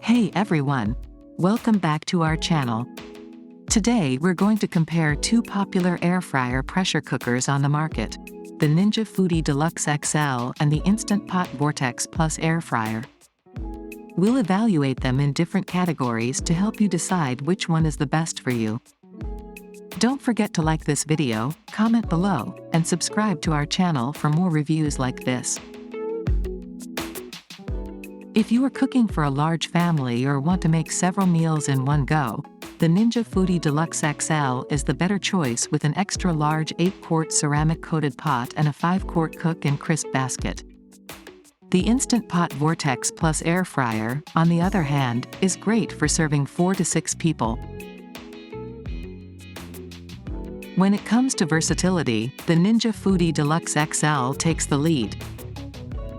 Hey everyone! Welcome back to our channel. Today we're going to compare two popular air fryer pressure cookers on the market, the Ninja Foodi Deluxe XL and the Instant Pot Vortex Plus air fryer. We'll evaluate them in different categories to help you decide which one is the best for you. Don't forget to like this video, comment below, and subscribe to our channel for more reviews like this. If you are cooking for a large family or want to make several meals in one go, the Ninja Foodi Deluxe XL is the better choice with an extra large 8-quart ceramic-coated pot and a 5-quart cook and crisp basket. The Instant Pot Vortex Plus air fryer, on the other hand, is great for serving 4 to 6 people. When it comes to versatility, the Ninja Foodi Deluxe XL takes the lead.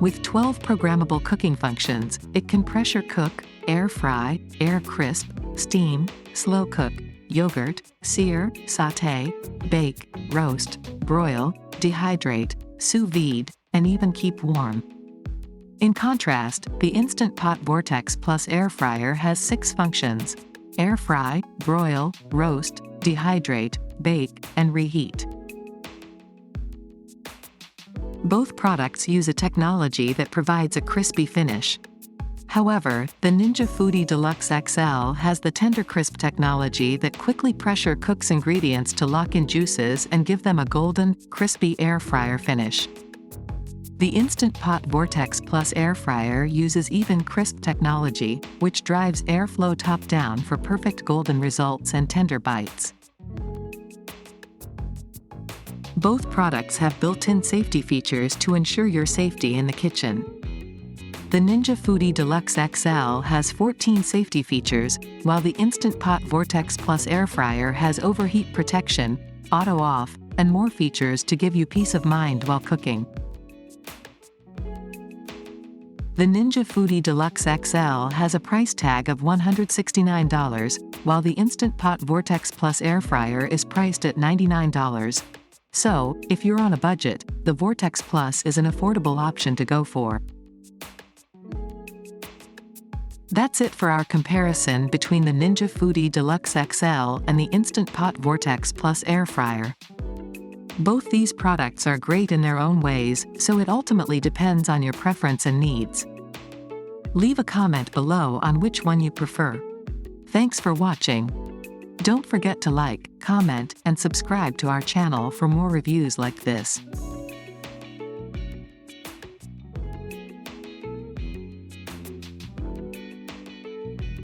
With 12 programmable cooking functions, it can pressure cook, air fry, air crisp, steam, slow cook, yogurt, sear, sauté, bake, roast, broil, dehydrate, sous vide, and even keep warm. In contrast, the Instant Pot Vortex Plus air fryer has 6 functions: air fry, broil, roast, dehydrate, bake, and reheat. Both products use a technology that provides a crispy finish. However, the Ninja Foodi Deluxe XL has the TenderCrisp technology that quickly pressure cooks ingredients to lock in juices and give them a golden, crispy air fryer finish. The Instant Pot Vortex Plus air fryer uses EvenCrisp technology, which drives airflow top-down for perfect golden results and tender bites. Both products have built-in safety features to ensure your safety in the kitchen. The Ninja Foodi Deluxe XL has 14 safety features, while the Instant Pot Vortex Plus air fryer has overheat protection, auto off, and more features to give you peace of mind while cooking. The Ninja Foodi Deluxe XL has a price tag of $169, while the Instant Pot Vortex Plus air fryer is priced at $99. So, if you're on a budget, the Vortex Plus is an affordable option to go for. That's it for our comparison between the Ninja Foodi Deluxe XL and the Instant Pot Vortex Plus air fryer. Both these products are great in their own ways, so it ultimately depends on your preference and needs. Leave a comment below on which one you prefer. Thanks for watching. Don't forget to like, comment, and subscribe to our channel for more reviews like this.